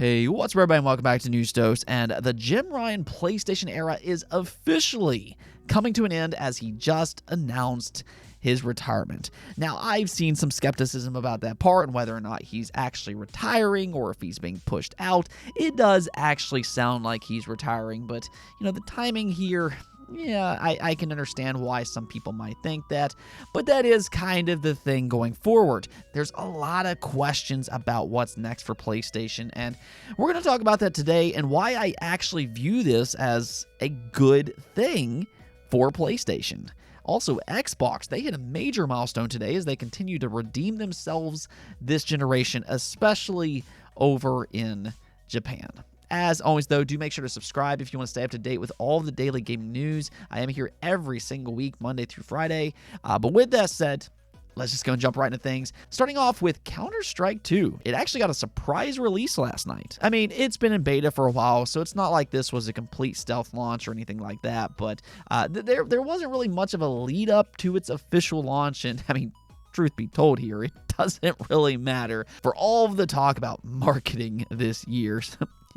Hey, what's up, everybody, and welcome back to News Dose. And the Jim Ryan PlayStation era is officially coming to an end as he just announced his retirement. Now, I've seen some skepticism about that part and whether or not he's actually retiring or if he's being pushed out. It does actually sound like he's retiring, but, the timing here... Yeah, I can understand why some people might think that, but that is kind of the thing going forward. There's a lot of questions about what's next for PlayStation, and we're going to talk about that today and why I actually view this as a good thing for PlayStation. Also, Xbox, they hit a major milestone today as they continue to redeem themselves this generation, especially over in Japan. As always, though, do make sure to subscribe if you want to stay up to date with all of the daily gaming news. I am here every single week, Monday through Friday. But with that said, let's just go and jump right into things. Starting off with Counter-Strike 2. It actually got a surprise release last night. I mean, it's been in beta for a while, so it's not like this was a complete stealth launch or anything like that. But there wasn't really much of a lead up to its official launch. And, I mean, truth be told here, it doesn't really matter for all of the talk about marketing this year.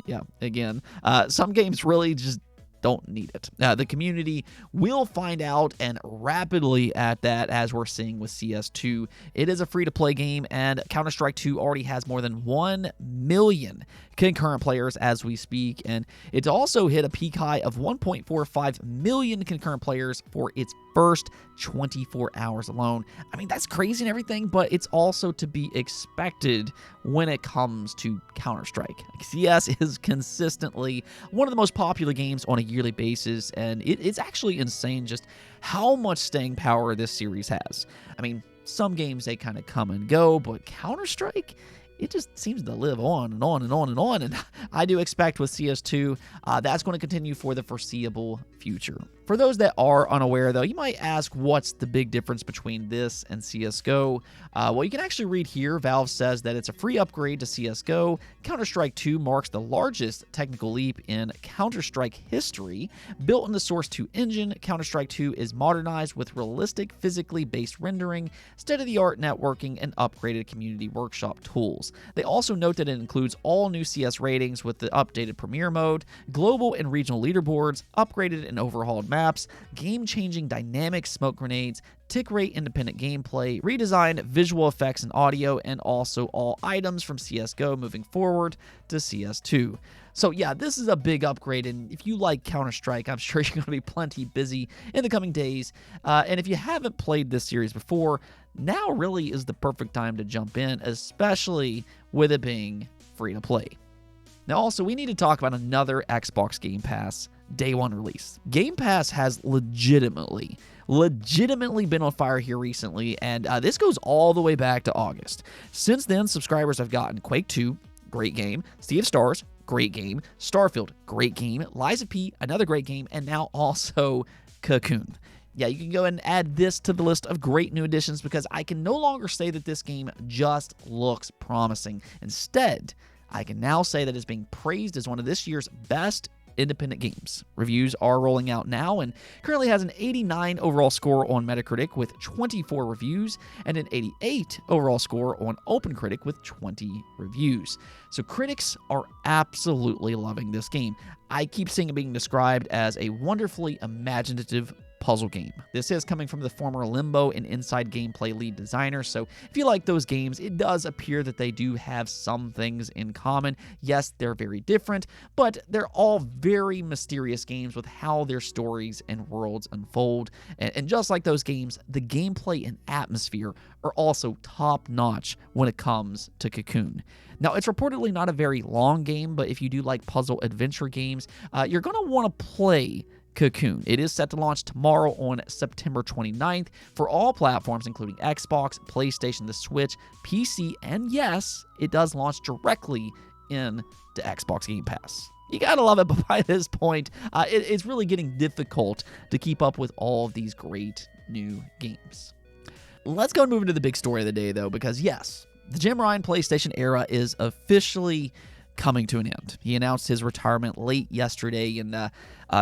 Yeah, again, some games really just don't need it. The community will find out, and rapidly at that, as we're seeing with CS2. It is a free-to-play game, and Counter-Strike 2 already has more than 1 million concurrent players as we speak, and it's also hit a peak high of 1.45 million concurrent players for its first 24 hours alone. I mean, that's crazy and everything, but it's also to be expected when it comes to Counter-Strike. CS is consistently one of the most popular games on a yearly basis, and it's actually insane just how much staying power this series has. I mean, some games, they kind of come and go, but Counter-Strike, it just seems to live on and on and on and on, and I do expect with CS2, that's going to continue for the foreseeable future. For those that are unaware, though, you might ask what's the big difference between this and CSGO. Well, you can actually read here. Valve says that it's a free upgrade to CSGO. Counter-Strike 2 marks the largest technical leap in Counter-Strike history. Built in the Source 2 engine, Counter-Strike 2 is modernized with realistic, physically based rendering, state-of-the-art networking, and upgraded community workshop tools. They also note that it includes all new CS ratings with the updated Premier mode, global and regional leaderboards, upgraded and overhauled maps, game-changing dynamic smoke grenades, tick rate independent gameplay, redesigned visual effects and audio, and also all items from CSGO moving forward to CS2. So yeah, this is a big upgrade, and if you like Counter-Strike, I'm sure you're going to be plenty busy in the coming days. And if you haven't played this series before, now really is the perfect time to jump in, especially with it being free to play. Now also, we need to talk about another Xbox Game Pass Day 1 release. Game Pass has legitimately been on fire here recently, and this goes all the way back to August. Since then, subscribers have gotten Quake 2, great game, Sea of Stars, great game, Starfield, great game, Lies of P, another great game, and now also Cocoon. Yeah, you can go ahead and add this to the list of great new additions because I can no longer say that this game just looks promising. Instead, I can now say that it's being praised as one of this year's best independent games. Reviews are rolling out now and currently has an 89 overall score on Metacritic with 24 reviews and an 88 overall score on OpenCritic with 20 reviews. So critics are absolutely loving this game. I keep seeing it being described as a wonderfully imaginative puzzle game. This is coming from the former Limbo and Inside Gameplay lead designer, so if you like those games, it does appear that they do have some things in common. Yes, they're very different, but they're all very mysterious games with how their stories and worlds unfold. And just like those games, the gameplay and atmosphere are also top-notch when it comes to Cocoon. Now, it's reportedly not a very long game, but if you do like puzzle adventure games, you're going to want to play Cocoon. It is set to launch tomorrow on September 29th for all platforms, including Xbox, PlayStation, the Switch, PC, and yes, it does launch directly in the Xbox Game Pass. You gotta love it, but by this point, it's really getting difficult to keep up with all of these great new games. Let's go and move into the big story of the day, though, because yes, the Jim Ryan PlayStation era is officially coming to an end. He announced his retirement late yesterday, and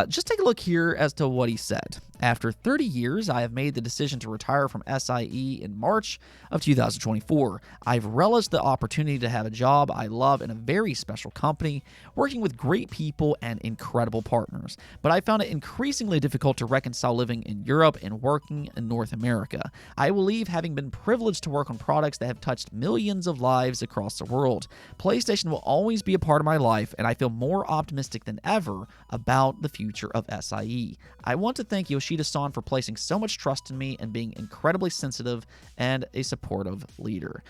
just take a look here as to what he said. After 30 years, I have made the decision to retire from SIE in March of 2024. I've relished the opportunity to have a job I love in a very special company, working with great people and incredible partners. But I found it increasingly difficult to reconcile living in Europe and working in North America. I will leave having been privileged to work on products that have touched millions of lives across the world. PlayStation will always be a part of my life, and I feel more optimistic than ever about the future of SIE. I want to thank Yoshida-san for placing so much trust in me and being incredibly sensitive and a supportive leader.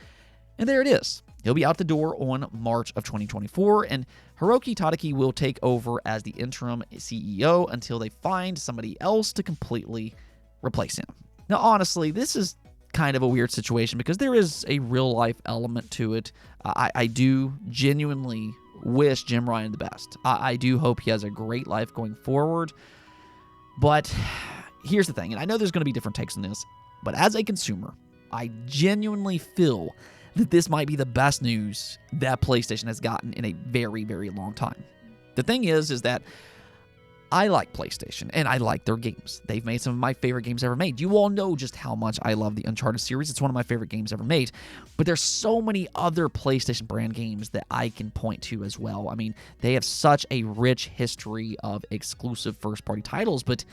And there it is. He'll be out the door on March of 2024, and Hiroki Tadaki will take over as the interim CEO until they find somebody else to completely replace him. Now, honestly, this is kind of a weird situation because there is a real-life element to it. I do genuinely wish Jim Ryan the best. I do hope he has a great life going forward. But here's the thing, and I know there's going to be different takes on this, but as a consumer, I genuinely feel that this might be the best news that PlayStation has gotten in a very, very long time. The thing is that I like PlayStation, and I like their games. They've made some of my favorite games ever made. You all know just how much I love the Uncharted series. It's one of my favorite games ever made. But there's so many other PlayStation brand games that I can point to as well. I mean, they have such a rich history of exclusive first-party titles, but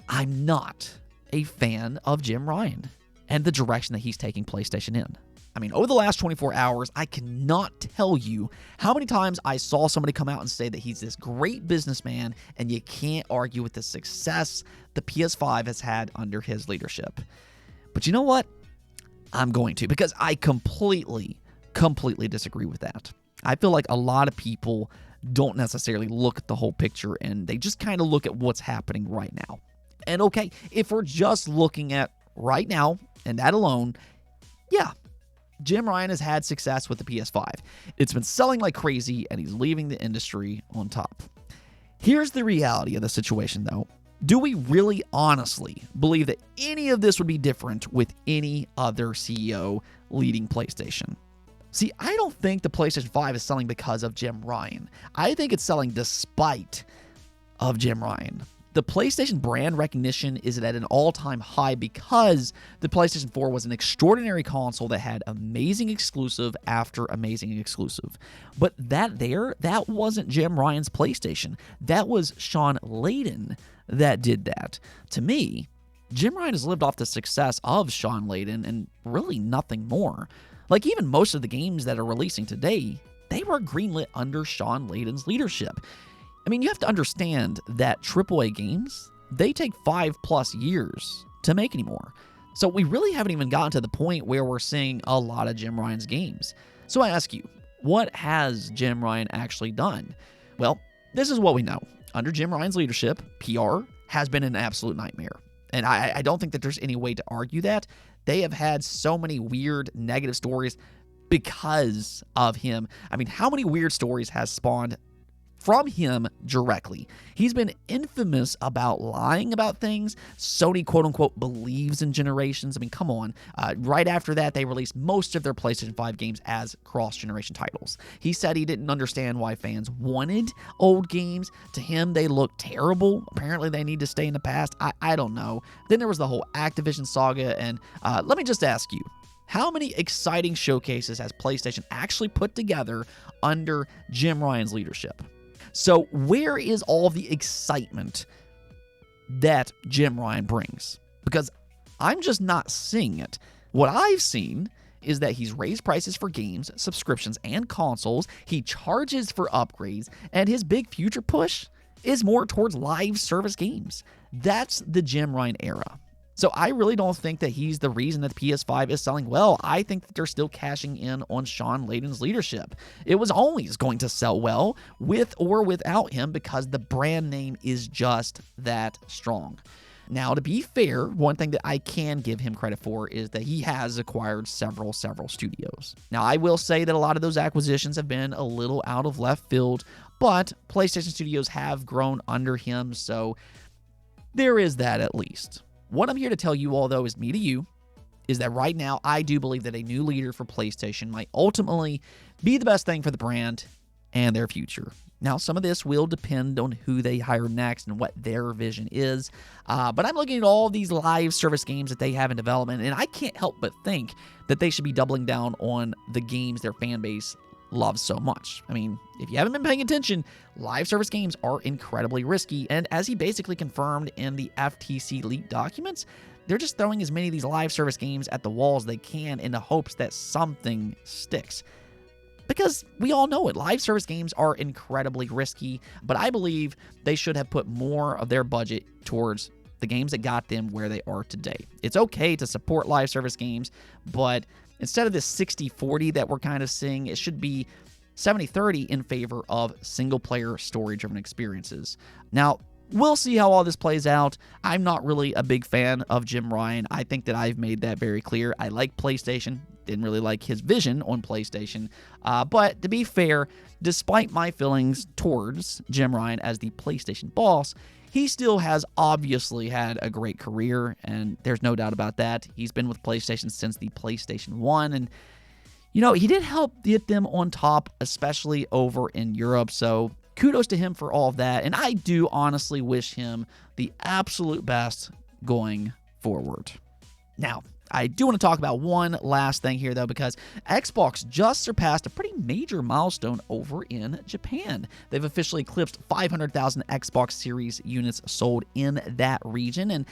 I'm not a fan of Jim Ryan and the direction that he's taking PlayStation in. I mean, over the last 24 hours, I cannot tell you how many times I saw somebody come out and say that he's this great businessman, and you can't argue with the success the PS5 has had under his leadership. But you know what? I'm going to, because I completely disagree with that. I feel like a lot of people don't necessarily look at the whole picture, and they just kind of look at what's happening right now. And okay, if we're just looking at right now, and that alone, yeah, Jim Ryan has had success with the PS5. It's been selling like crazy, and he's leaving the industry on top. Here's the reality of the situation, though. Do we really honestly believe that any of this would be different with any other CEO leading PlayStation? See, I don't think the PlayStation 5 is selling because of Jim Ryan. I think it's selling despite of Jim Ryan. The PlayStation brand recognition is at an all-time high because the PlayStation 4 was an extraordinary console that had amazing exclusive after amazing exclusive. But that wasn't Jim Ryan's PlayStation. That was Sean Layden that did that. To me, Jim Ryan has lived off the success of Sean Layden and really nothing more. Like, even most of the games that are releasing today, they were greenlit under Sean Layden's leadership. I mean, you have to understand that AAA games, they take 5+ years to make anymore. So we really haven't even gotten to the point where we're seeing a lot of Jim Ryan's games. So I ask you, what has Jim Ryan actually done? Well, this is what we know. Under Jim Ryan's leadership, PR has been an absolute nightmare. And I don't think that there's any way to argue that. They have had so many weird negative stories because of him. I mean, how many weird stories has spawned from him directly? He's been infamous about lying about things. Sony, quote-unquote, believes in generations. I mean, come on. Right after that, they released most of their PlayStation 5 games as cross-generation titles. He said he didn't understand why fans wanted old games. To him, they look terrible. Apparently, they need to stay in the past. I don't know. Then there was the whole Activision saga, and let me just ask you, how many exciting showcases has PlayStation actually put together under Jim Ryan's leadership? So where is all the excitement that Jim Ryan brings? Because I'm just not seeing it. What I've seen is that he's raised prices for games, subscriptions, and consoles. He charges for upgrades, and his big future push is more towards live service games. That's the Jim Ryan era. So I really don't think that he's the reason that the PS5 is selling well. I think that they're still cashing in on Sean Layden's leadership. It was always going to sell well with or without him because the brand name is just that strong. Now, to be fair, one thing that I can give him credit for is that he has acquired several studios. Now, I will say that a lot of those acquisitions have been a little out of left field, but PlayStation Studios have grown under him, so there is that at least. What I'm here to tell you all, though, is me to you, is that right now I do believe that a new leader for PlayStation might ultimately be the best thing for the brand and their future. Now, some of this will depend on who they hire next and what their vision is, but I'm looking at all these live service games that they have in development, and I can't help but think that they should be doubling down on the games their fan base loves so much. I mean, if you haven't been paying attention, live service games are incredibly risky, and as he basically confirmed in the FTC leaked documents, they're just throwing as many of these live service games at the wall as they can in the hopes that something sticks. Because we all know it, live service games are incredibly risky, but I believe they should have put more of their budget towards the games that got them where they are today. It's okay to support live service games, but instead of this 60-40 that we're kind of seeing, it should be 70-30 in favor of single-player story-driven experiences. Now, we'll see how all this plays out. I'm not really a big fan of Jim Ryan. I think that I've made that very clear. I like PlayStation. Didn't really like his vision on PlayStation. But to be fair, despite my feelings towards Jim Ryan as the PlayStation boss, he still has obviously had a great career, and there's no doubt about that. He's been with PlayStation since the PlayStation 1, and he did help get them on top, especially over in Europe, so kudos to him for all of that, and I do honestly wish him the absolute best going forward. Now, I do want to talk about one last thing here, though, because Xbox just surpassed a pretty major milestone over in Japan. They've officially eclipsed 500,000 Xbox Series units sold in that region, and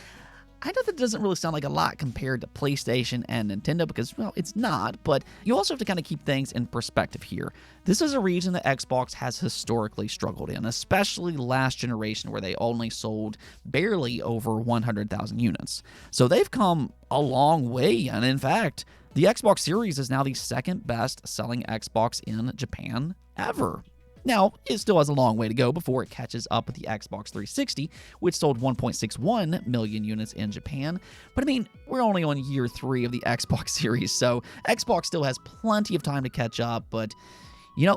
I know that doesn't really sound like a lot compared to PlayStation and Nintendo because, well, it's not, but you also have to kind of keep things in perspective here. This is a region that Xbox has historically struggled in, especially last generation where they only sold barely over 100,000 units. So they've come a long way, and in fact, the Xbox Series is now the second best selling Xbox in Japan ever. Now, it still has a long way to go before it catches up with the Xbox 360, which sold 1.61 million units in Japan. But I mean, we're only on year 3 of the Xbox Series, so Xbox still has plenty of time to catch up, but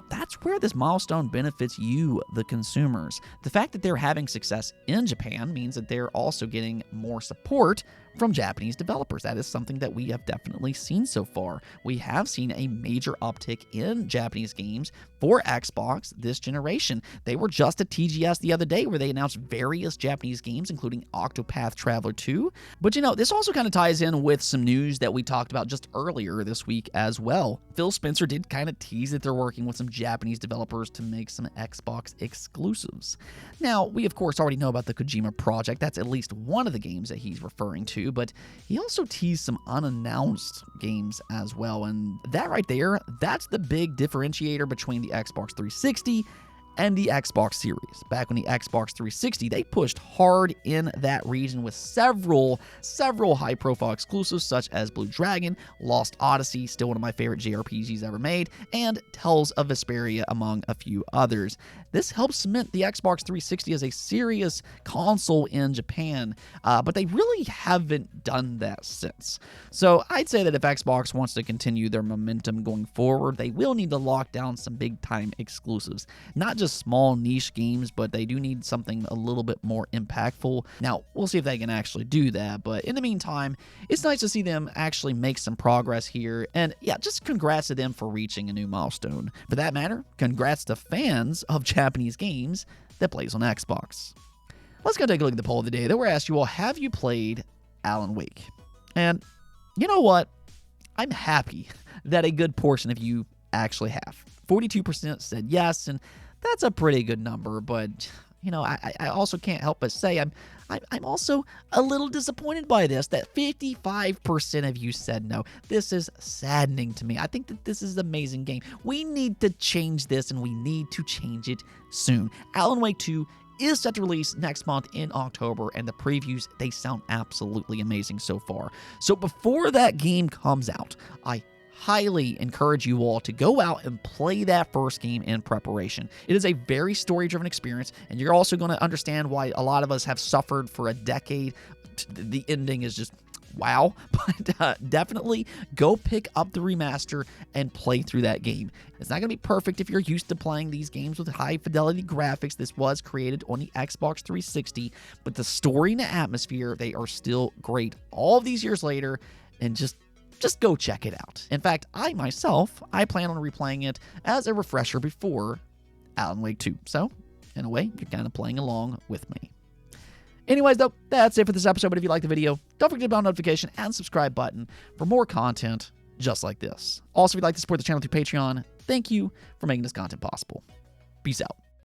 that's where this milestone benefits you, the consumers. The fact that they're having success in Japan means that they're also getting more support from Japanese developers. That is something that we have definitely seen so far. We have seen a major uptick in Japanese games for Xbox this generation. They were just at TGS the other day where they announced various Japanese games, including Octopath Traveler 2. But this also kind of ties in with some news that we talked about just earlier this week as well. Phil Spencer did kind of tease that they're working with some Japanese developers to make some Xbox exclusives. Now, we of course already know about the Kojima project. That's at least one of the games that he's referring to, but he also teased some unannounced games as well, and that right there, that's the big differentiator between the Xbox 360 and the Xbox Series. Back when the Xbox 360, they pushed hard in that region with several high-profile exclusives such as Blue Dragon, Lost Odyssey, still one of my favorite JRPGs ever made, and Tales of Vesperia, among a few others. This helps cement the Xbox 360 as a serious console in Japan, but they really haven't done that since. So I'd say that if Xbox wants to continue their momentum going forward, they will need to lock down some big-time exclusives. Not just small niche games, but they do need something a little bit more impactful. Now, we'll see if they can actually do that, but in the meantime, it's nice to see them actually make some progress here, and yeah, just congrats to them for reaching a new milestone. For that matter, congrats to fans of Japanese games that plays on Xbox. Let's go take a look at the poll of the day. That we're asked you all, have you played Alan Wake? And you know what? I'm happy that a good portion of you actually have. 42% said yes, and that's a pretty good number, but I also can't help but say I'm also a little disappointed by this, that 55% of you said no. This is saddening to me. I think that this is an amazing game. We need to change this, and we need to change it soon. Alan Wake 2 is set to release next month in October, and the previews, they sound absolutely amazing so far. So before that game comes out, I highly encourage you all to go out and play that first game in preparation. It is a very story-driven experience, and you're also going to understand why a lot of us have suffered for a decade. The ending is just wow, but definitely go pick up the remaster and play through that game. It's not going to be perfect if you're used to playing these games with high-fidelity graphics. This was created on the Xbox 360, but the story and the atmosphere, they are still great all of these years later, and just go check it out. In fact, I plan on replaying it as a refresher before Alan Wake 2. So, in a way, you're kind of playing along with me. Anyways, though, that's it for this episode. But if you like the video, don't forget to bell notification and subscribe button for more content just like this. Also, if you'd like to support the channel through Patreon, thank you for making this content possible. Peace out.